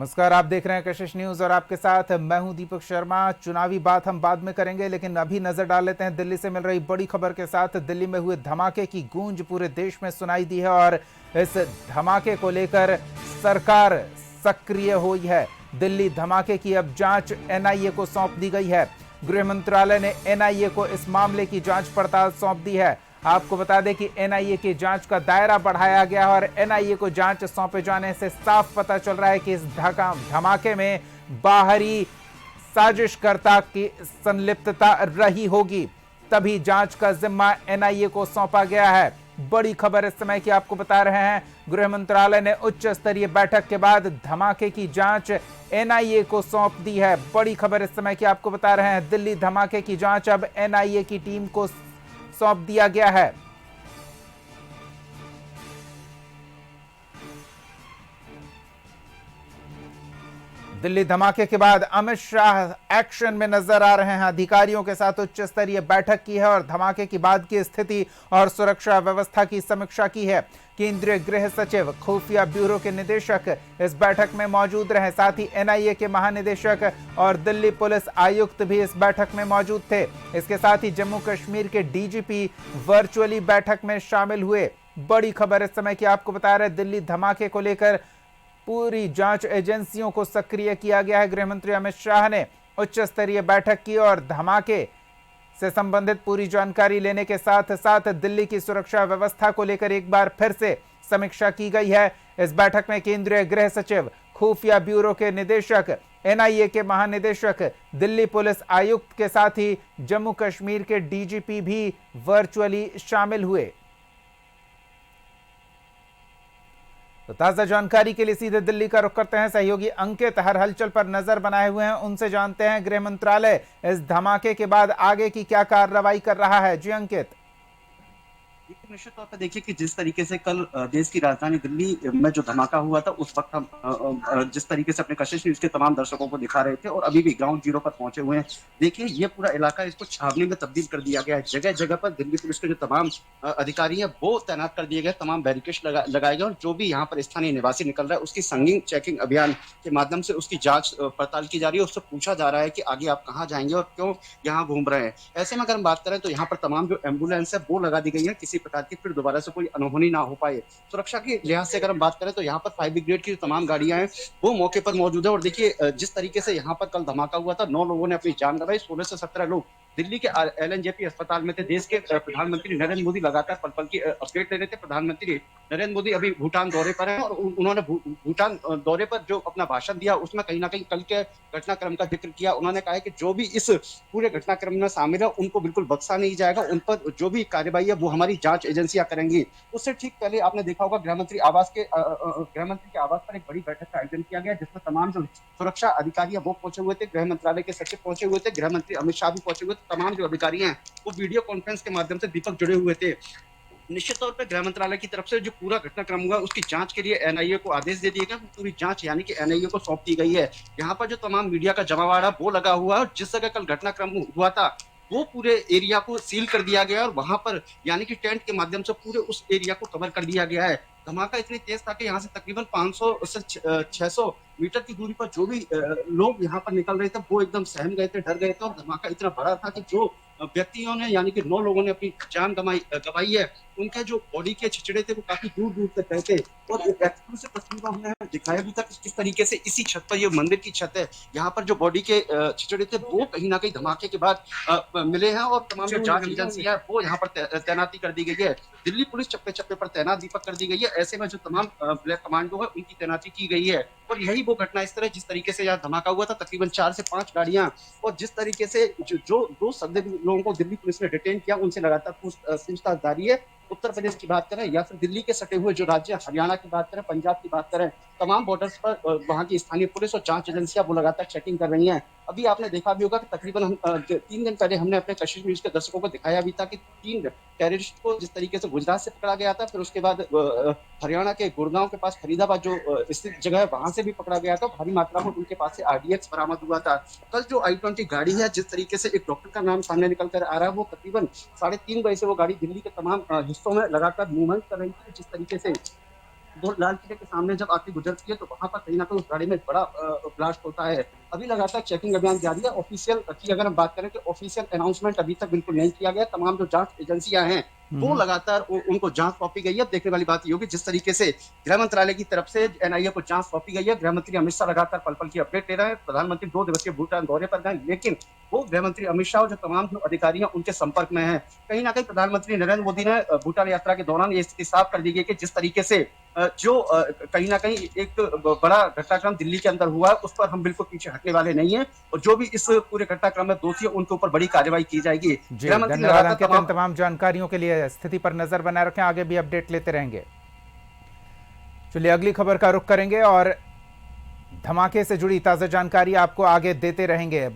नमस्कार, आप देख रहे हैं कशिश न्यूज और आपके साथ मैं हूं दीपक शर्मा। चुनावी बात हम बाद में करेंगे, लेकिन अभी नजर डाल लेते हैं दिल्ली से मिल रही बड़ी खबर के साथ। दिल्ली में हुए धमाके की गूंज पूरे देश में सुनाई दी है और इस धमाके को लेकर सरकार सक्रिय हुई है। दिल्ली धमाके की अब जांच एनआईए को सौंप दी गई है। गृह मंत्रालय ने एनआईए को इस मामले की जांच पड़ताल सौंप दी है। आपको बता दें कि एनआईए की जांच का दायरा बढ़ाया गया है और एनआईए को जांच सौंपे जाने से साफ पता चल रहा है कि इस धमाके में बाहरी साजिशकर्ता की संलिप्तता रही होगी, तभी जांच का जिम्मा एनआईए को सौंपा गया है। बड़ी खबर इस समय की आपको बता रहे हैं, गृह मंत्रालय ने उच्च स्तरीय बैठक के बाद धमाके की जांच एनआईए को सौंप दी है। बड़ी खबर इस समय की आपको बता रहे हैं, दिल्ली धमाके की जांच अब एनआईए की टीम को सौंप दिया गया है। दिल्ली धमाके के बाद अमित शाह एक्शन में नजर आ रहे हैं। अधिकारियों के साथ उच्च स्तरीय बैठक की है और धमाके के बाद की स्थिति और सुरक्षा व्यवस्था की समीक्षा की है। केंद्रीय गृह सचिव, खुफिया ब्यूरो के निदेशक इस बैठक में मौजूद रहे। साथ ही एनआईए के महानिदेशक और दिल्ली पुलिस आयुक्त भी इस बैठक में मौजूद थे। इसके साथ ही जम्मू कश्मीर के डीजीपी वर्चुअली बैठक में शामिल हुए। बड़ी खबर इस समय की आपको बता रहे, दिल्ली धमाके को लेकर पूरी जांच एजेंसियों को सक्रिय किया गया है। गृह मंत्री अमित शाह ने उच्च स्तरीय बैठक की और धमाके से संबंधित पूरी जानकारी लेने के साथ साथ दिल्ली की सुरक्षा व्यवस्था को लेकर एक बार फिर से समीक्षा की गई है। इस बैठक में केंद्रीय गृह सचिव, खुफिया ब्यूरो के निदेशक, एनआईए के महानिदेशक, दिल्ली पुलिस आयुक्त के साथ ही जम्मू कश्मीर के डीजीपी भी वर्चुअली शामिल हुए। तो ताजा जानकारी के लिए सीधे दिल्ली का रुख करते हैं। सहयोगी अंकित हर हलचल पर नजर बनाए हुए हैं, उनसे जानते हैं गृह मंत्रालय इस धमाके के बाद आगे की क्या कार्रवाई कर रहा है। जी अंकित। निश्चित तौर पर देखिए कि जिस तरीके से कल देश की राजधानी दिल्ली में जो धमाका हुआ था, उस वक्त हम जिस तरीके से अपने कशिश न्यूज के तमाम दर्शकों को दिखा रहे थे और अभी भी ग्राउंड जीरो पर पहुंचे हुए हैं। देखिए, ये पूरा इलाका इसको छावनी में तब्दील कर दिया गया है। जगह जगह पर दिल्ली पुलिस के जो तमाम अधिकारी हैं वो तैनात कर दिए गए, तमाम बैरिकेड्स लगाए गए और जो भी यहाँ पर स्थानीय निवासी निकल रहा है उसकी संगीन चेकिंग अभियान के माध्यम से उसकी जांच पड़ताल की जा रही है। उससे पूछा जा रहा है कि आगे आप कहाँ जाएंगे और क्यों यहाँ घूम रहे हैं। ऐसे में अगर हम बात करें तो यहाँ पर तमाम जो एम्बुलेंस है वो लगा दी गई है, किसी प्रकार की फिर दोबारा से कोई अनहोनी ना हो पाए। सुरक्षा के लिहाज से अगर हम बात करें तो यहाँ पर फायर ब्रिगेड की जो तमाम गाड़ियां हैं वो मौके पर मौजूद है। और देखिए, जिस तरीके से यहाँ पर कल धमाका हुआ था, 9 लोगों ने अपनी जान गंवाई, 16 से 17 लोग दिल्ली के एलएनजेपी अस्पताल में थे। देश के प्रधानमंत्री नरेंद्र मोदी लगातार पल पल की अपडेट ले रहे थे। प्रधानमंत्री नरेंद्र मोदी अभी भूटान दौरे पर हैं और उन्होंने भूटान दौरे पर जो अपना भाषण दिया उसमें कहीं ना कहीं कल के घटनाक्रम का जिक्र किया। उन्होंने कहा है कि जो भी इस पूरे घटनाक्रम में शामिल है उनको बिल्कुल बख्शा नहीं जाएगा, उन पर जो भी कार्रवाई है वो हमारी जांच एजेंसियां करेंगी। उससे ठीक पहले आपने देखा होगा गृहमंत्री के आवास पर एक बड़ी बैठक का आयोजन किया गया, जिसमें तमाम जो सुरक्षा अधिकारी है वो पहुंचे हुए थे, गृह मंत्रालय के सचिव पहुंचे हुए थे, गृह मंत्री अमित शाह भी पहुंचे हुए थे। तमाम जो अधिकारी हैं वो वीडियो कॉन्फ्रेंस के माध्यम से दीपक जुड़े हुए थे। निश्चित तौर पर गृह मंत्रालय की तरफ से जो पूरा घटनाक्रम हुआ उसकी जांच के लिए एनआईए को आदेश दे दिया गया। पूरी जांच यानी कि एनआईए को सौंप दी गई है। यहाँ पर जो तमाम मीडिया का जमावाड़ा वो लगा हुआ है और जिस जगह कल घटनाक्रम हुआ था वो पूरे एरिया को सील कर दिया गया और वहां पर यानी कि टेंट के माध्यम से पूरे उस एरिया को कवर कर दिया गया है। धमाका इतनी तेज था कि यहाँ से तकरीबन 500 से 600 मीटर की दूरी पर जो भी लोग यहाँ पर निकल रहे थे वो एकदम सहम गए थे, डर गए थे। और धमाका इतना बड़ा था कि जो व्यक्तियों ने यानी कि 9 लोगों ने अपनी जान गंवाई है, उनके जो बॉडी के छिचड़े थे वो काफी दूर दूर तक गए थे। और एक्सक्लूसिव तस्वीर हमने दिखाया भी था किस तरीके से इसी छत पर, ये मंदिर की छत है, यहाँ पर जो बॉडी के छिचड़े थे वो कहीं ना कहीं धमाके के बाद मिले हैं और तमाम जो जांच एजेंसी है वो यहाँ पर तैनाती कर दी गई है। दिल्ली पुलिस चप्पे चप्पे पर तैनात दीपक कर दी गई है। ऐसे में जो तमाम ब्लैक कमांडो है उनकी तैनाती की गई है। और यही वो घटना इस तरह जिस तरीके से यहाँ धमाका हुआ था, तकरीबन 4 से 5 गाड़ियां और जिस तरीके से जो 2 संदिग्ध लोगों को दिल्ली पुलिस ने डिटेन किया, उनसे लगातार पूछताछ जारी है। उत्तर प्रदेश की बात करें या फिर दिल्ली के सटे हुए जो राज्य हरियाणा की बात करें, पंजाब की बात करें, तमाम बॉर्डर्स पर वहां की स्थानीय पुलिस और जांच एजेंसियां वो लगातार चेकिंग कर रही हैं। अभी आपने देखा भी होगा कि तकरीबन हम 3 दिन पहले हमने अपने कशिश न्यूज के दर्शकों को दिखाया भी था कि 3 टेररिस्ट को जिस तरीके से गुजरात से पकड़ा गया था, फिर उसके बाद हरियाणा के गुड़गांव के पास फरीदाबाद जो स्थित जगह है वहां से भी पकड़ा गया था। भारी मात्रा में उनके पास से आरडीएक्स बरामद हुआ था। कल जो i20 गाड़ी है, जिस तरीके से एक डॉक्टर का नाम सामने निकल कर आ रहा है, वो तकरीबन 3:30 बजे से वो गाड़ी दिल्ली के तमाम हिस्सों में लगातार मूवमेंट कर रही थी। जिस तरीके से वो लाल किले के सामने जब आके गुजरती है तो वहां पर कहीं ना कहीं उस गाड़ी में एक बड़ा ब्लास्ट होता है। अभी लगातार चेकिंग अभियान जारी है। ऑफिशियल की अगर हम बात करें तो ऑफिशियल अनाउंसमेंट अभी तक बिल्कुल नहीं किया गया। तमाम जो जांच एजेंसियां हैं वो हम्म। लगातार उनको जांच सौंपी गई है। देखने वाली बात ये होगी जिस तरीके से गृह मंत्रालय की तरफ से एनआईए को जांच सौंपी गई है। गृह मंत्री अमित शाह लगातार पल पल की अपडेट ले रहे हैं। प्रधानमंत्री 2 दिवसीय भूटान दौरे पर गए, लेकिन वो गृह मंत्री अमित शाह और जो तमाम जो अधिकारी हैं उनके संपर्क में है। कहीं ना कहीं प्रधानमंत्री नरेंद्र मोदी ने भूटान यात्रा के दौरान ये स्थिति साफ कर दी गई कि जिस तरीके से कहीं ना कहीं एक बड़ा घटनाक्रम दिल्ली के अंदर हुआ है उस पर हम बिल्कुल पीछे हटने वाले नहीं है। और जो भी इस पूरे घटनाक्रम में दोषी है उनके ऊपर बड़ी कार्रवाई की जाएगी। जी गृह मंत्री धन्यवाद लगातार अंकित, इन तमाम तमाम जानकारियों के लिए। स्थिति पर नजर बनाए रखें, आगे भी अपडेट लेते रहेंगे। चलिए अगली खबर का रुख करेंगे और धमाके से जुड़ी ताजा जानकारी आपको आगे देते रहेंगे।